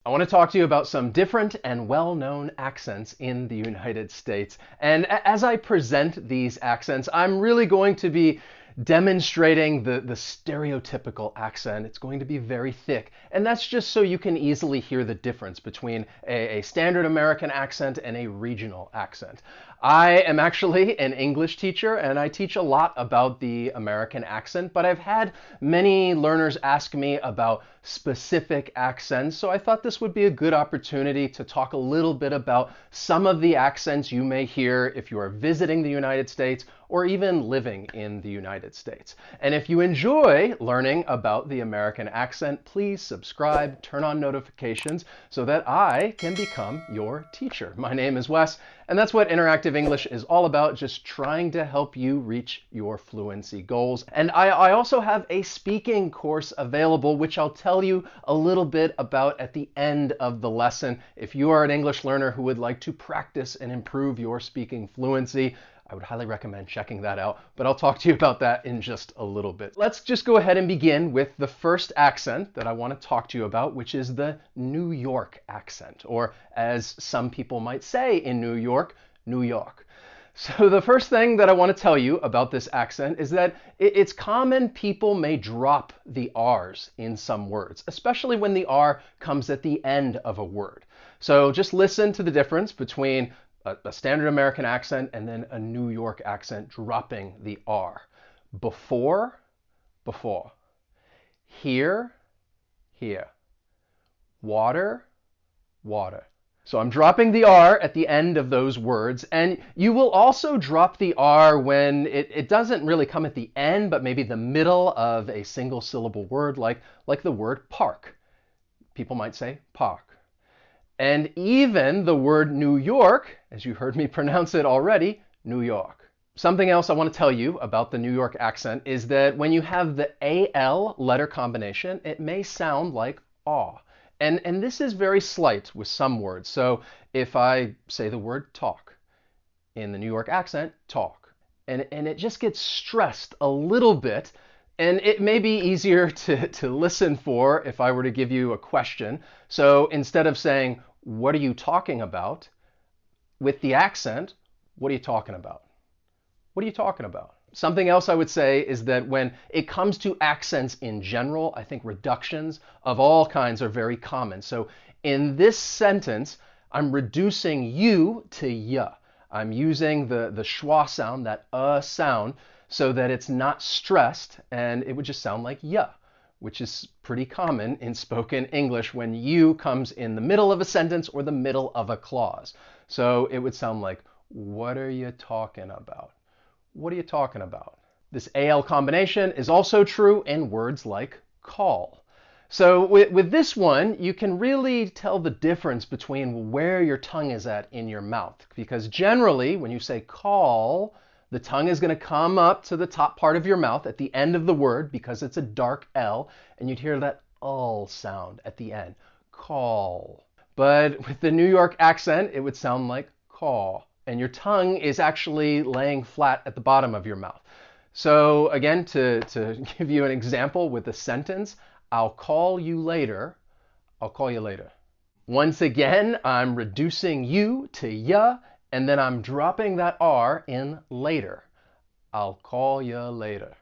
I want to talk to you about some different and well-known accents in the United States. And as I present these accents, I'm really going to be demonstrating the stereotypical accent. It's going to be very thick. And that's just so you can easily hear the difference between a standard American accent and a regional accent. I am actually an English teacher and I teach a lot about the American accent, but I've had many learners ask me about specific accents, so I thought this would be a good opportunity to talk a little bit about some of the accents you may hear if you are visiting the United States or even living in the United States. And if you enjoy learning about the American accent, please subscribe, turn on notifications so that I can become your teacher. My name is Wes, and that's what Interactive English is all about, just trying to help you reach your fluency goals. And I also have a speaking course available, which I'll tell you a little bit about at the end of the lesson. If you are an English learner who would like to practice and improve your speaking fluency, I would highly recommend checking that out, but I'll talk to you about that in just a little bit. Let's just go ahead and begin with the first accent that I want to talk to you about, which is the New York accent, or as some people might say in New York, New York. So the first thing that I want to tell you about this accent is that it's common people may drop the R's in some words, especially when the R comes at the end of a word. So just listen to the difference between a standard American accent and then a New York accent dropping the R. Before, before. Here, here. Water, water. So I'm dropping the R at the end of those words, and you will also drop the R when it doesn't really come at the end, but maybe the middle of a single syllable word, like the word park. People might say park. And even the word New York, as you heard me pronounce it already, New York. Something else I want to tell you about the New York accent is that when you have the AL letter combination, it may sound like aw. And this is very slight with some words. So if I say the word talk, in the New York accent, talk. And it just gets stressed a little bit. And it may be easier to listen for if I were to give you a question. So instead of saying, what are you talking about? With the accent, what are you talking about? What are you talking about? Something else I would say is that when it comes to accents in general, I think reductions of all kinds are very common. So in this sentence, I'm reducing you to ya. I'm using the schwa sound, that sound, so that it's not stressed and it would just sound like ya, which is pretty common in spoken English when you comes in the middle of a sentence or the middle of a clause. So it would sound like, what are you talking about? What are you talking about? This AL combination is also true in words like call. So with this one, you can really tell the difference between where your tongue is at in your mouth. Because generally, when you say call, the tongue is going to come up to the top part of your mouth at the end of the word because it's a dark L, and you'd hear that ul sound at the end, call. But with the New York accent, it would sound like caw, and your tongue is actually laying flat at the bottom of your mouth. So again, to give you an example with a sentence, I'll call you later, I'll call you later. Once again, I'm reducing you to ya, and then I'm dropping that R in later. I'll call you later.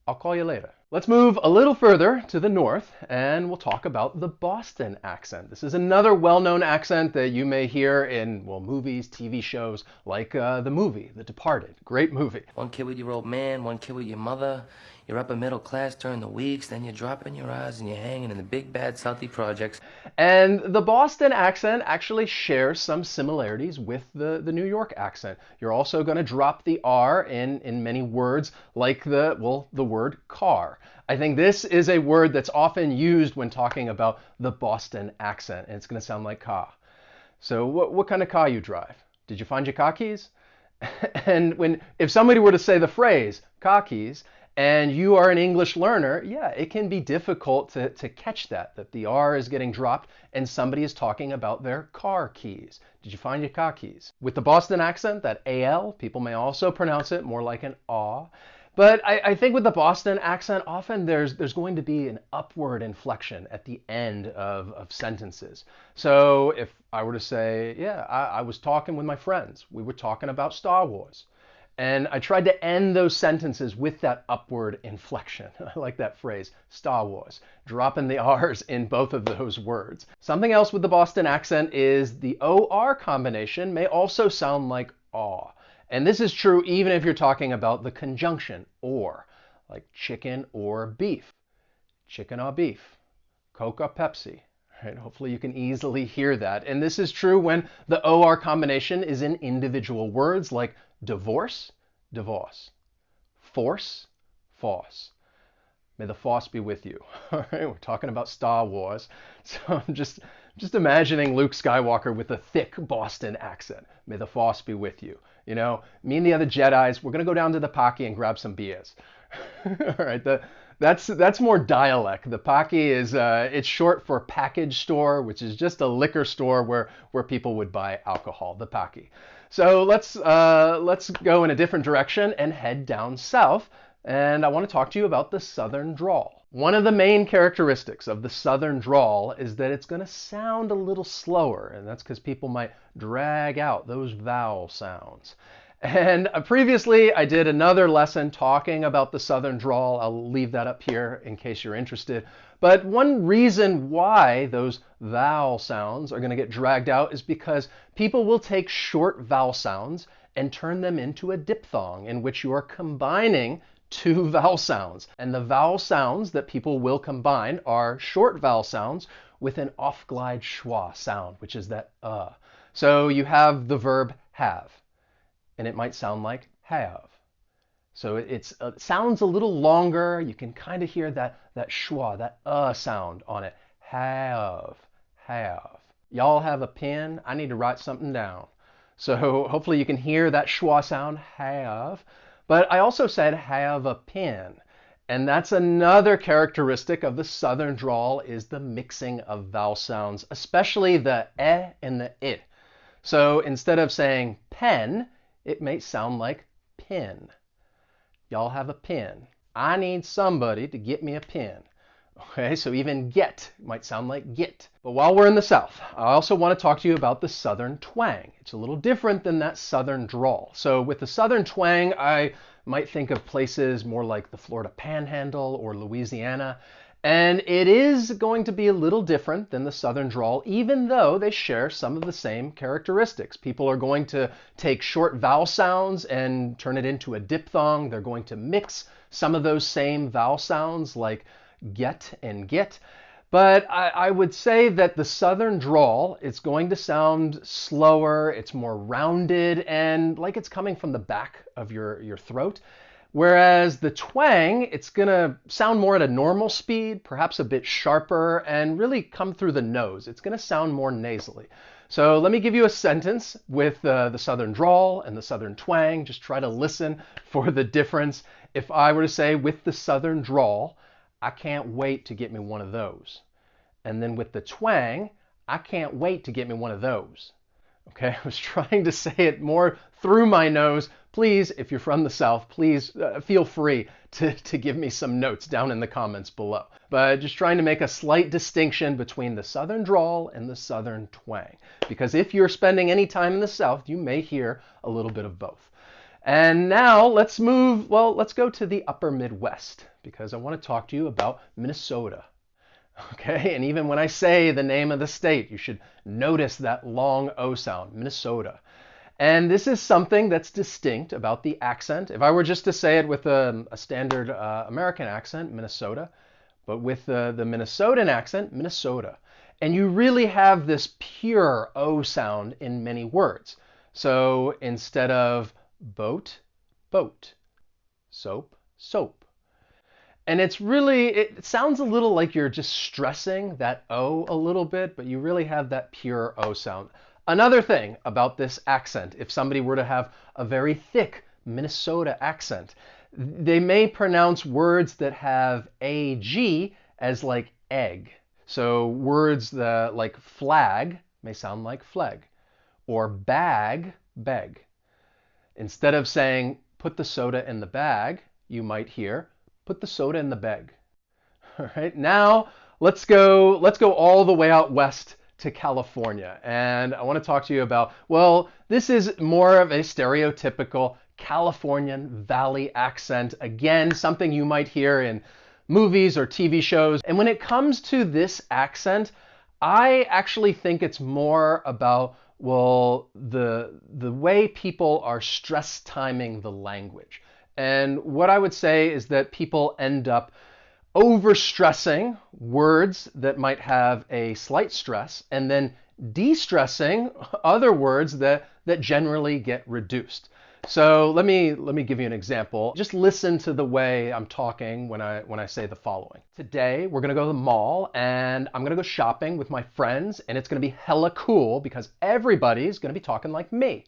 I'll call you later. Let's move a little further to the north and we'll talk about the Boston accent. This is another well-known accent that you may hear in, well, movies, TV shows, like the movie, The Departed. Great movie. One kid with your old man, one kid with your mother. You're upper middle class during the weeks, then you're dropping your eyes and you're hanging in the big bad Southie projects. And the Boston accent actually shares some similarities with the New York accent. You're also going to drop the R in many words, like the word car. I think this is a word that's often used when talking about the Boston accent, and it's going to sound like car. So what kind of car you drive? Did you find your car keys? And if somebody were to say the phrase car keys, and you are an English learner, yeah, it can be difficult to catch that the R is getting dropped and somebody is talking about their car keys. Did you find your car keys? With the Boston accent, that AL, people may also pronounce it more like an aw. But I think with the Boston accent, often there's going to be an upward inflection at the end of sentences. So if I were to say, yeah, I was talking with my friends, we were talking about Star Wars. And I tried to end those sentences with that upward inflection. I like that phrase, Star Wars, dropping the R's in both of those words. Something else with the Boston accent is the OR combination may also sound like aw. And this is true even if you're talking about the conjunction or, like chicken or beef. Chicken or beef. Coke or Pepsi. Right? Hopefully you can easily hear that. And this is true when the OR combination is in individual words like divorce, divorce. Force, force. May the force be with you. All right, we're talking about Star Wars. So I'm just imagining Luke Skywalker with a thick Boston accent. May the force be with you. You know, me and the other Jedis, we're going to go down to the Pocky and grab some beers. All right, that's more dialect. The Pocky is it's short for package store, which is just a liquor store where people would buy alcohol. The Pocky. So let's go in a different direction and head down south. And I want to talk to you about the Southern drawl. One of the main characteristics of the Southern drawl is that it's going to sound a little slower, and that's because people might drag out those vowel sounds. And previously, I did another lesson talking about the Southern drawl. I'll leave that up here in case you're interested. But one reason why those vowel sounds are going to get dragged out is because people will take short vowel sounds and turn them into a diphthong in which you are combining two vowel sounds. And the vowel sounds that people will combine are short vowel sounds with an off-glide schwa sound, which is that So you have the verb have, and it might sound like have. So it sounds a little longer. You can kind of hear that schwa, that sound on it. Have, have. Y'all have a pen? I need to write something down. So hopefully you can hear that schwa sound, have. But I also said have a pen. And that's another characteristic of the Southern drawl is the mixing of vowel sounds, especially the and the I. So instead of saying pen, it may sound like pin. Y'all have a pen. I need somebody to get me a pen. Okay, so even get might sound like get. But while we're in the South, I also want to talk to you about the Southern twang. It's a little different than that Southern drawl. So with the Southern twang, I might think of places more like the Florida Panhandle or Louisiana. And it is going to be a little different than the Southern drawl, even though they share some of the same characteristics. People are going to take short vowel sounds and turn it into a diphthong. They're going to mix some of those same vowel sounds like get and get. But I would say that the Southern drawl, it's going to sound slower, it's more rounded, and like it's coming from the back of your throat. Whereas the twang, it's going to sound more at a normal speed, perhaps a bit sharper, and really come through the nose. It's going to sound more nasally. So let me give you a sentence with the Southern drawl and the Southern twang. Just try to listen for the difference. If I were to say with the Southern drawl, I can't wait to get me one of those. And then with the twang, I can't wait to get me one of those. Okay, I was trying to say it more through my nose. Please, if you're from the South, please feel free to give me some notes down in the comments below. But just trying to make a slight distinction between the Southern drawl and the Southern twang. Because if you're spending any time in the South, you may hear a little bit of both. And now let's go to the upper Midwest, because I want to talk to you about Minnesota. Okay, and even when I say the name of the state, you should notice that long O sound, Minnesota. And this is something that's distinct about the accent. If I were just to say it with a standard American accent, Minnesota, but with the Minnesotan accent, Minnesota. And you really have this pure O sound in many words. So instead of boat, boat, soap, soap. And it sounds a little like you're just stressing that O a little bit, but you really have that pure O sound. Another thing about this accent, if somebody were to have a very thick Minnesota accent, they may pronounce words that have AG as like egg. So words like flag may sound like fleg, or bag, beg. Instead of saying put the soda in the bag, you might hear, put the soda in the bag. All right, now let's go all the way out west to California. And I want to talk to you about, well, this is more of a stereotypical Californian Valley accent. Again, something you might hear in movies or TV shows. And when it comes to this accent, I actually think it's more about, well, the way people are stress timing the language. And what I would say is that people end up overstressing words that might have a slight stress and then de-stressing other words that generally get reduced. So let me give you an example. Just listen to the way I'm talking when I say the following. Today we're gonna go to the mall and I'm gonna go shopping with my friends, and it's gonna be hella cool because everybody's gonna be talking like me.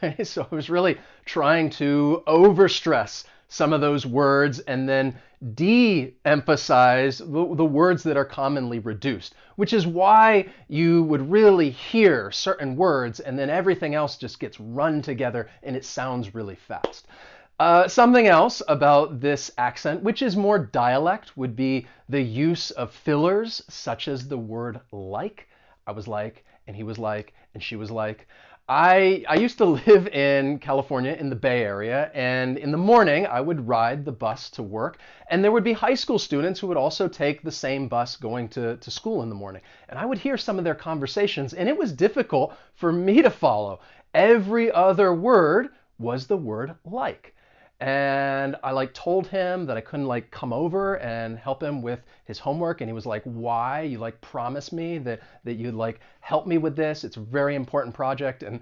Okay, so I was really trying to overstress some of those words and then de-emphasize the words that are commonly reduced, which is why you would really hear certain words and then everything else just gets run together and it sounds really fast. Something else about this accent, which is more dialect, would be the use of fillers such as the word like. I was like, and he was like, and she was like. I used to live in California in the Bay Area, and in the morning I would ride the bus to work, and there would be high school students who would also take the same bus going to school in the morning. And I would hear some of their conversations, and it was difficult for me to follow. Every other word was the word like. And I told him that I couldn't come over and help him with his homework, and he was like, why? You promised me that you'd help me with this. It's a very important project. And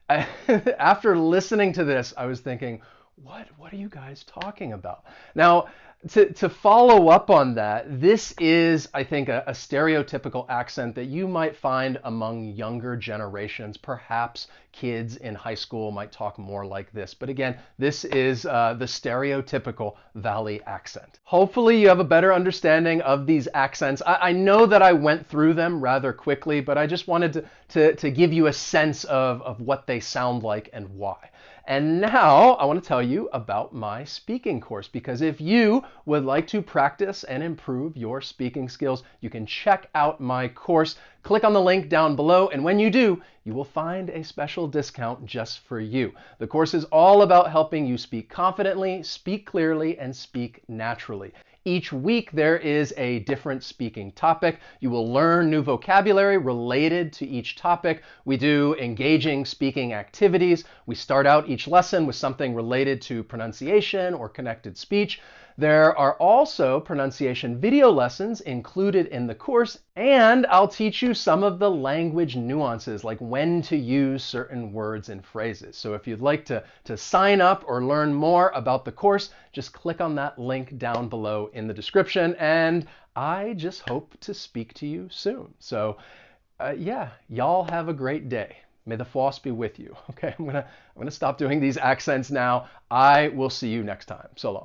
after listening to this, I was thinking, what are you guys talking about? Now, to follow up on that, this is, I think, a stereotypical accent that you might find among younger generations. Perhaps kids in high school might talk more like this. But again, this is the stereotypical Valley accent. Hopefully you have a better understanding of these accents. I know that I went through them rather quickly, but I just wanted to give you a sense of what they sound like and why. And now I want to tell you about my speaking course, because if you would like to practice and improve your speaking skills, you can check out my course. Click on the link down below, and when you do, you will find a special discount just for you. The course is all about helping you speak confidently, speak clearly, and speak naturally. Each week there is a different speaking topic. You will learn new vocabulary related to each topic. We do engaging speaking activities. We start out each lesson with something related to pronunciation or connected speech. There are also pronunciation video lessons included in the course, and I'll teach you some of the language nuances, like when to use certain words and phrases. So if you'd like to sign up or learn more about the course, just click on that link down below in the description, and I just hope to speak to you soon. So yeah, y'all have a great day. May the force be with you. Okay, I'm gonna stop doing these accents now. I will see you next time. So long.